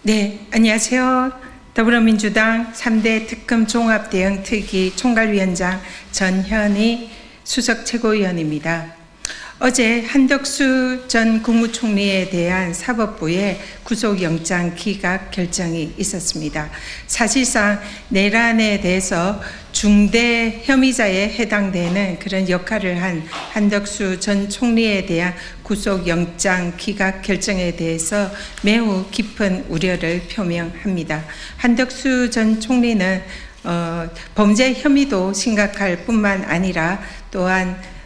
네, 안녕하세요. 더불어민주당 3대 특검 종합대응특위 총괄위원장 전현희 수석 최고위원입니다. 어제 한덕수 전 국무총리에 대한 사법부의 구속영장 기각 결정이 있었습니다. 사실상 내란에 대해서 중대 혐의자에 해당되는 그런 역할을 한 한덕수 전 총리에 대한 구속영장 기각 결정에 대해서 매우 깊은 우려를 표명합니다. 한덕수 전 총리는 범죄 혐의도 심각할 뿐만 아니라 또한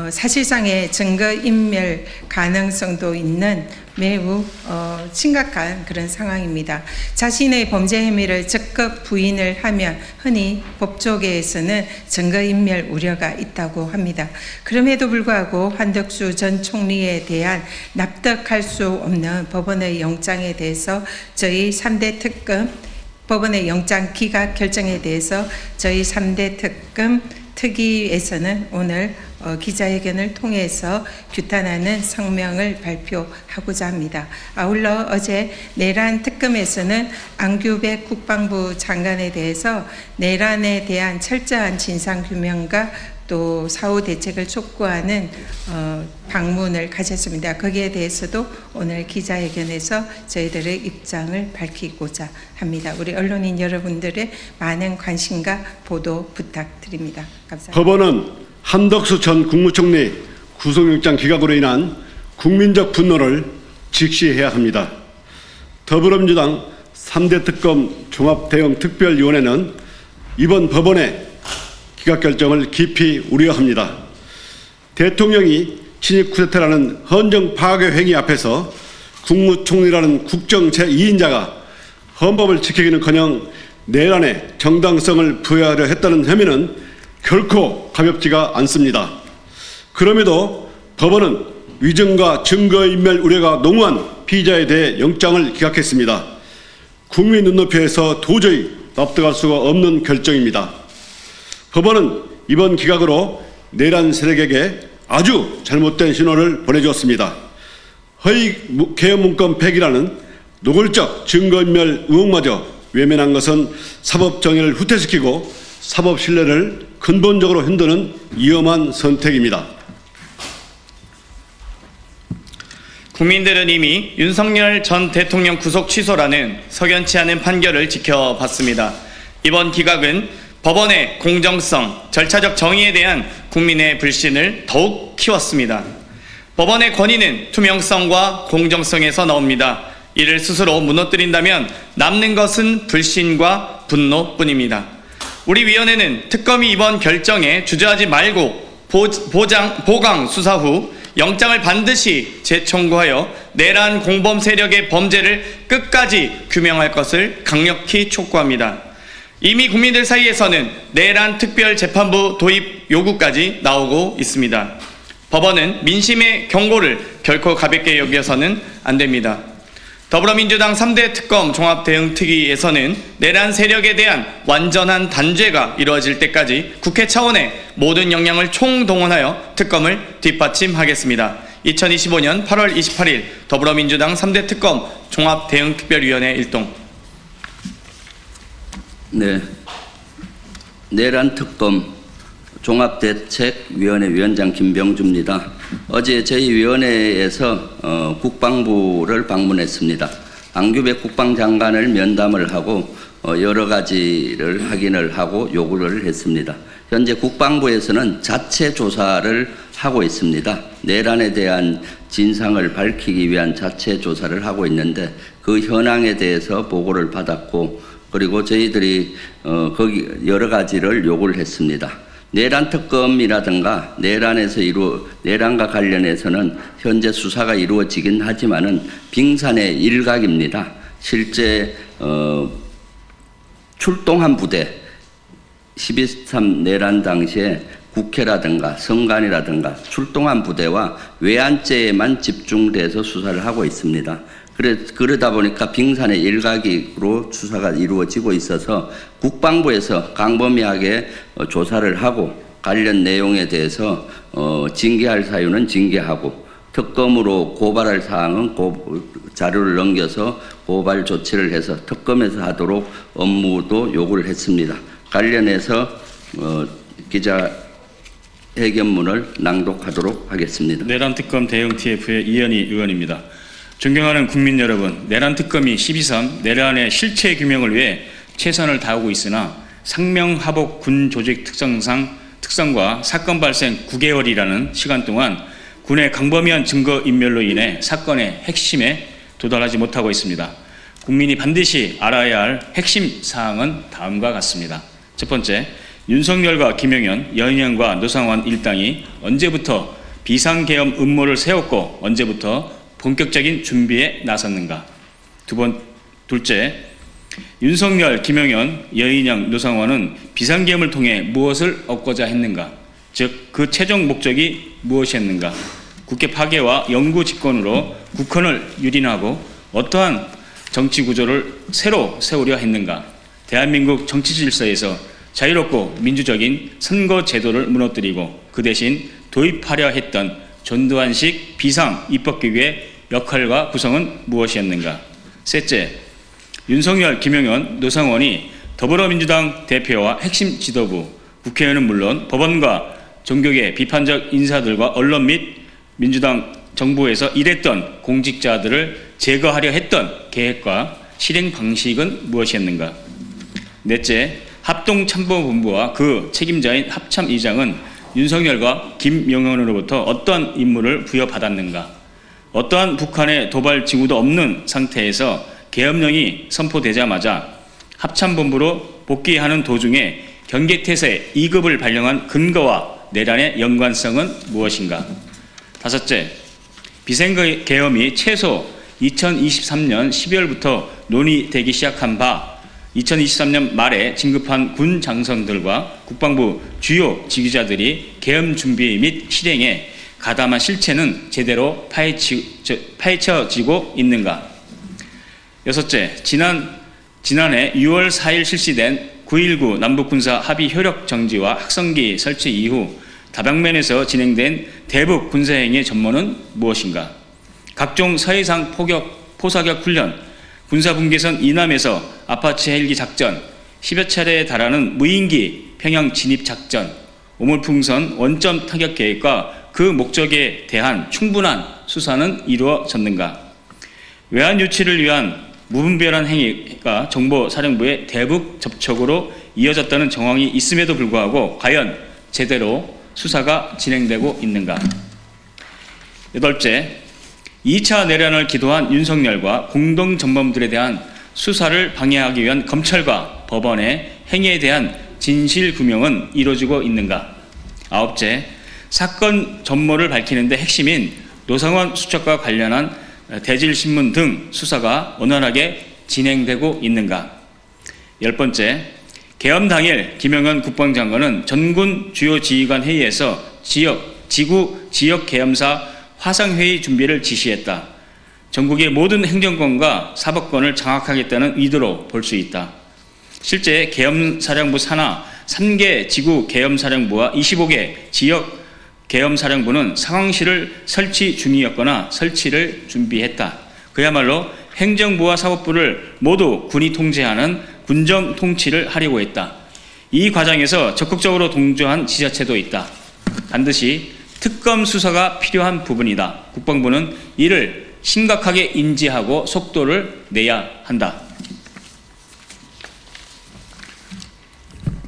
사실상의 증거인멸 가능성도 있는 매우 심각한 그런 상황입니다. 자신의 범죄 혐의를 적극 부인을 하면 흔히 법조계에서는 증거인멸 우려가 있다고 합니다. 그럼에도 불구하고 한덕수 전 총리에 대한 납득할 수 없는 법원의 영장에 대해서 저희 3대 특검 법원의 영장 기각 결정에 대해서 저희 3대 특검 특위에서는 오늘 기자회견을 통해서 규탄하는 성명을 발표하고자 합니다. 아울러 어제 내란 특검에서는 안규백 국방부 장관에 대해서 내란에 대한 철저한 진상규명과 또 사후 대책을 촉구하는 방문을 가졌습니다. 거기에 대해서도 오늘 기자회견에서 저희들의 입장을 밝히고자 합니다. 우리 언론인 여러분들의 많은 관심과 보도 부탁드립니다. 감사합니다. 법원은 한덕수 전 국무총리 구속영장 기각으로 인한 국민적 분노를 직시해야 합니다. 더불어민주당 3대 특검 종합대응특별위원회는 이번 법원의 기각 결정을 깊이 우려합니다. 대통령이 친일 쿠데타라는 헌정 파괴 행위 앞에서 국무총리라는 국정 제2인자가 헌법을 지키기는커녕 내란의 정당성을 부여하려 했다는 혐의는 결코 가볍지가 않습니다. 그럼에도 법원은 위증과 증거인멸 우려가 농후한 피의자에 대해 영장을 기각했습니다. 국민 눈높이에서 도저히 납득할 수가 없는 결정입니다. 법원은 이번 기각으로 내란 세력에게 아주 잘못된 신호를 보내주었습니다. 허위 개헌 문건 폐기라는 노골적 증거인멸 의혹마저 외면한 것은 사법 정의를 후퇴시키고 사법 신뢰를 근본적으로 흔드는 위험한 선택입니다. 국민들은 이미 윤석열 전 대통령 구속 취소라는 석연치 않은 판결을 지켜봤습니다. 이번 기각은 법원의 공정성, 절차적 정의에 대한 국민의 불신을 더욱 키웠습니다. 법원의 권위는 투명성과 공정성에서 나옵니다. 이를 스스로 무너뜨린다면 남는 것은 불신과 분노뿐입니다. 우리 위원회는 특검이 이번 결정에 주저하지 말고 보강 수사 후 영장을 반드시 재청구하여 내란 공범 세력의 범죄를 끝까지 규명할 것을 강력히 촉구합니다. 이미 국민들 사이에서는 내란 특별재판부 도입 요구까지 나오고 있습니다. 법원은 민심의 경고를 결코 가볍게 여겨서는 안 됩니다. 더불어민주당 3대 특검 종합대응특위에서는 내란 세력에 대한 완전한 단죄가 이루어질 때까지 국회 차원의 모든 역량을 총동원하여 특검을 뒷받침하겠습니다. 2025년 8월 28일 더불어민주당 3대 특검 종합대응특별위원회 일동. 네, 내란 특검 종합대책위원회 위원장 김병주입니다. 어제 저희 위원회에서 국방부를 방문했습니다. 안규백 국방장관을 면담을 하고 여러 가지를 확인을 하고 요구를 했습니다. 현재 국방부에서는 자체 조사를 하고 있습니다. 내란에 대한 진상을 밝히기 위한 자체 조사를 하고 있는데 그 현황에 대해서 보고를 받았고 그리고 저희들이 거기 여러 가지를 요구를 했습니다. 내란 특검이라든가 내란과 관련해서는 현재 수사가 이루어지긴 하지만은 빙산의 일각입니다. 실제 출동한 부대 12.3 내란 당시에 국회라든가 선관이라든가 출동한 부대와 외환죄에만 집중돼서 수사를 하고 있습니다. 그러다 보니까 빙산의 일각으로 수사가 이루어지고 있어서 국방부에서 광범위하게 조사를 하고 관련 내용에 대해서 징계할 사유는 징계하고 특검으로 고발할 사항은 자료를 넘겨서 고발 조치를 해서 특검에서 하도록 업무도 요구를 했습니다. 관련해서 기자회견문을 낭독하도록 하겠습니다. 내란특검 대응 TF의 이현희 의원입니다. 존경하는 국민 여러분, 내란특검이 12.3 내란의 실체 규명을 위해 최선을 다하고 있으나 상명하복 군 조직 특성과 사건 발생 9개월이라는 시간 동안 군의 광범위한 증거인멸로 인해 사건의 핵심에 도달하지 못하고 있습니다. 국민이 반드시 알아야 할 핵심 사항은 다음과 같습니다. 첫 번째, 윤석열과 김영현, 여인영과 노상원 일당이 언제부터 비상계엄 음모를 세웠고 언제부터 본격적인 준비에 나섰는가. 둘째, 윤석열, 김영현, 여인영, 노상원은 비상계엄을 통해 무엇을 얻고자 했는가. 즉, 그 최종 목적이 무엇이었는가. 국회 파괴와 영구 집권으로 국헌을 유린하고 어떠한 정치 구조를 새로 세우려 했는가. 대한민국 정치 질서에서 자유롭고 민주적인 선거 제도를 무너뜨리고 그 대신 도입하려 했던 전두환식 비상 입법기구의 역할과 구성은 무엇이었는가. 셋째, 윤석열, 김영현, 노상원이 더불어민주당 대표와 핵심 지도부, 국회의원은 물론 법원과 종교계 비판적 인사들과 언론 및 민주당 정부에서 일했던 공직자들을 제거하려 했던 계획과 실행 방식은 무엇이었는가. 넷째, 합동참모본부와 그 책임자인 합참의장은 윤석열과 김영현으로부터 어떠한 임무를 부여받았는가. 어떠한 북한의 도발 징후도 없는 상태에서 계엄령이 선포되자마자 합참본부로 복귀하는 도중에 경계태세 2급을 발령한 근거와 내란의 연관성은 무엇인가. 다섯째, 비상계엄이 최소 2023년 12월부터 논의되기 시작한 바 2023년 말에 진급한 군 장성들과 국방부 주요 지휘자들이 계엄 준비 및 실행에 가담한 실체는 제대로 파헤쳐지고 있는가. 여섯째, 지난해 6월 4일 실시된 9.19 남북군사 합의 효력 정지와 확성기 설치 이후 다방면에서 진행된 대북 군사행위의 전모는 무엇인가. 각종 서해상 포사격 훈련, 군사분계선 이남에서 아파치 헬기 작전, 10여 차례에 달하는 무인기 평양 진입 작전, 오물풍선 원점 타격 계획과 그 목적에 대한 충분한 수사는 이루어졌는가. 외환 유치를 위한 무분별한 행위가 정보사령부의 대북 접촉으로 이어졌다는 정황이 있음에도 불구하고 과연 제대로 수사가 진행되고 있는가. 여덟째, 2차 내란을 기도한 윤석열과 공동전범들에 대한 수사를 방해하기 위한 검찰과 법원의 행위에 대한 진실규명은 이루어지고 있는가. 아홉째, 사건 전모를 밝히는 데 핵심인 노상원 수첩과 관련한 대질신문 등 수사가 원활하게 진행되고 있는가. 열번째, 계엄 당일 김영현 국방장관은 전군 주요 지휘관 회의에서 지구 지역 계엄사 화상회의 준비를 지시했다. 전국의 모든 행정권과 사법권을 장악하겠다는 의도로 볼 수 있다. 실제 계엄사령부 산하 3개 지구 계엄사령부와 25개 지역 계엄사령부는 상황실을 설치 중이었거나 설치를 준비했다. 그야말로 행정부와 사법부를 모두 군이 통제하는 군정 통치를 하려고 했다. 이 과정에서 적극적으로 동조한 지자체도 있다. 반드시 특검 수사가 필요한 부분이다. 국방부는 이를 심각하게 인지하고 속도를 내야 한다.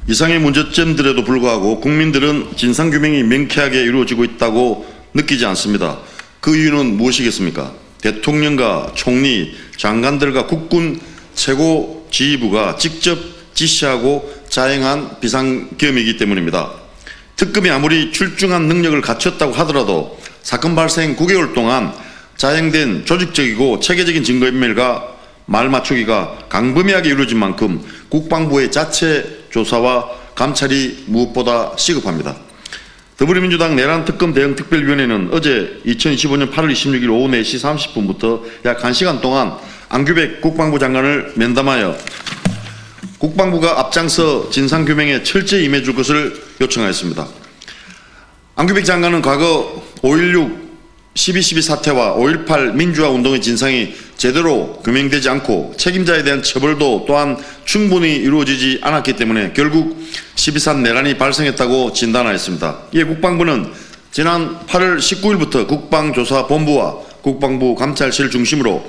이상의 문제점들에도 불구하고 국민들은 진상규명이 명쾌하게 이루어지고 있다고 느끼지 않습니다. 그 이유는 무엇이겠습니까? 대통령과 총리, 장관들과 국군 최고 지휘부가 직접 지시하고 자행한 비상계엄이기 때문입니다. 특검이 아무리 출중한 능력을 갖췄다고 하더라도 사건 발생 9개월 동안 자행된 조직적이고 체계적인 증거인멸과 말 맞추기가 광범위하게 이루어진 만큼 국방부의 자체 조사와 감찰이 무엇보다 시급합니다. 더불어민주당 내란특검 대응특별위원회는 어제 2025년 8월 26일 오후 4시 30분부터 약 1시간 동안 안규백 국방부 장관을 면담하여 국방부가 앞장서 진상규명에 철저히 임해줄 것을 요청하였습니다. 안규백 장관은 과거 5.16 12.12 사태와 5.18 민주화 운동의 진상이 제대로 규명되지 않고 책임자에 대한 처벌도 또한 충분히 이루어지지 않았기 때문에 결국 12.3 내란이 발생했다고 진단하였습니다. 이에 국방부는 지난 8월 19일부터 국방조사본부와 국방부 감찰실 중심으로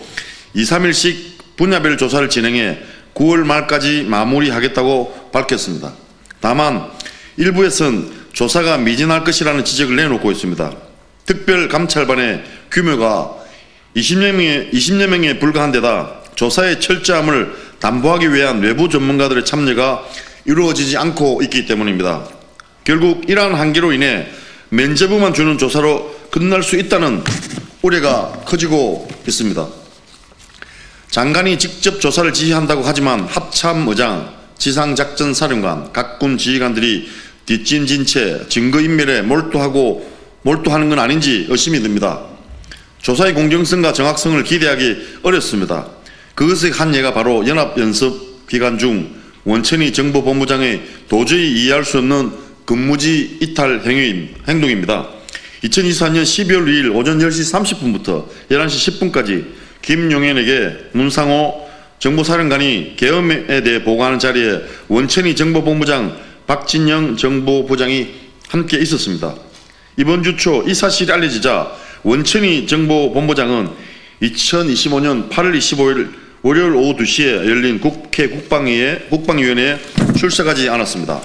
2, 3일씩 분야별 조사를 진행해 9월 말까지 마무리하겠다고 밝혔습니다. 다만 일부에서는 조사가 미진할 것이라는 지적을 내놓고 있습니다. 특별감찰반의 규모가 20여 명에 불과한 데다 조사의 철저함을 담보하기 위한 외부 전문가들의 참여가 이루어지지 않고 있기 때문입니다. 결국 이러한 한계로 인해 면죄부만 주는 조사로 끝날 수 있다는 우려가 커지고 있습니다. 장관이 직접 조사를 지휘한다고 하지만 합참의장, 지상작전사령관, 각 군 지휘관들이 뒷짐진 채 증거인멸에 몰두하는 건 아닌지 의심이 듭니다. 조사의 공정성과 정확성을 기대하기 어렵습니다. 그것의 한 예가 바로 연합연습 기간 중 원천희 정보본부장의 도저히 이해할 수 없는 근무지 이탈 행동입니다. 2024년 12월 2일 오전 10시 30분부터 11시 10분까지 김용현에게 문상호 정보사령관이 계엄에 대해 보고하는 자리에 원천희 정보본부장, 박진영 정보부장이 함께 있었습니다. 이번 주 초 이 사실이 알려지자 원천희 정보본부장은 2025년 8월 25일 월요일 오후 2시에 열린 국회 국방위원회에 출석하지 않았습니다.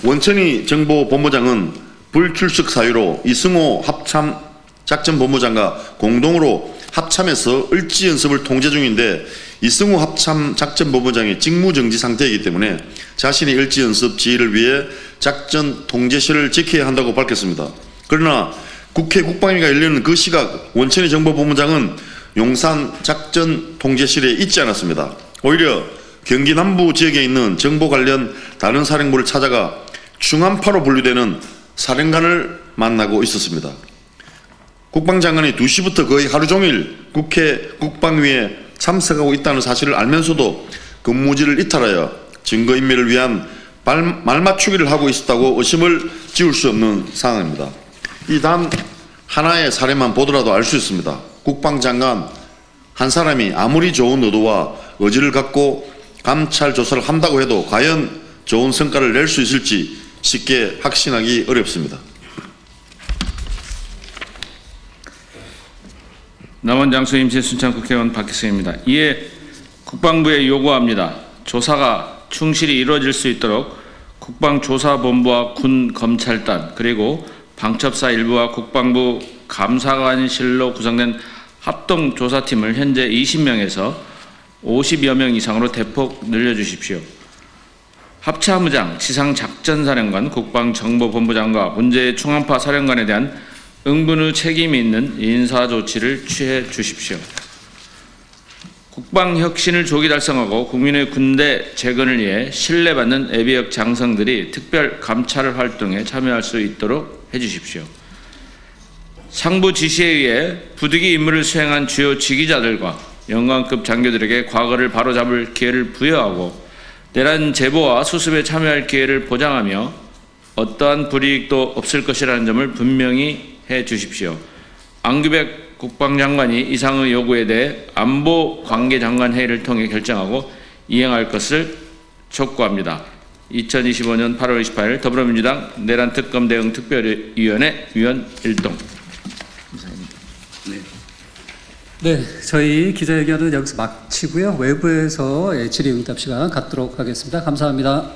원천희 정보본부장은 불출석 사유로 이승호 합참 작전본부장과 공동으로 합참에서 을지연습을 통제 중인데 이승호 합참 작전본부장이 직무정지 상태이기 때문에 자신이 을지연습 지휘를 위해 작전 통제실을 지켜야 한다고 밝혔습니다. 그러나 국회 국방위가 열리는 그 시각 원천희 정보본부장은 용산 작전 통제실에 있지 않았습니다. 오히려 경기 남부 지역에 있는 정보 관련 다른 사령부를 찾아가 충암파로 분류되는 사령관을 만나고 있었습니다. 국방장관이 2시부터 거의 하루 종일 국회 국방위에 참석하고 있다는 사실을 알면서도 근무지를 이탈하여 증거인멸을 위한 말맞추기를 하고 있었다고 의심을 지울 수 없는 상황입니다. 이 단 하나의 사례만 보더라도 알 수 있습니다. 국방장관 한 사람이 아무리 좋은 의도와 의지를 갖고 감찰 조사를 한다고 해도 과연 좋은 성과를 낼 수 있을지 쉽게 확신하기 어렵습니다. 남원장수 임시순창 국회의원 박희승입니다. 이에 국방부에 요구합니다. 조사가 충실히 이루어질 수 있도록 국방조사본부와 군검찰단 그리고 방첩사 일부와 국방부 감사관실로 구성된 합동조사팀을 현재 20명에서 50여 명 이상으로 대폭 늘려주십시오. 합참의장, 지상작전사령관, 국방정보본부장과 문제의 충암파 사령관에 대한 응분의 책임이 있는 인사조치를 취해 주십시오. 국방혁신을 조기 달성하고 국민의 군대 재건을 위해 신뢰받는 예비역 장성들이 특별 감찰 활동에 참여할 수 있도록 해주십시오. 상부 지시에 의해 부득이 임무를 수행한 주요 지휘자들과 영관급 장교들에게 과거를 바로잡을 기회를 부여하고 내란 제보와 수습에 참여할 기회를 보장하며 어떠한 불이익도 없을 것이라는 점을 분명히 해 주십시오. 안규백 국방장관이 이상의 요구에 대해 안보관계장관 회의를 통해 결정하고 이행할 것을 촉구합니다. 2025년 8월 28일 더불어민주당 내란특검 대응 특별위원회 위원 일동. 감사합니다. 네, 저희 기자회견은 여기서 마치고요. 외부에서 질의응답 시간 갖도록 하겠습니다. 감사합니다.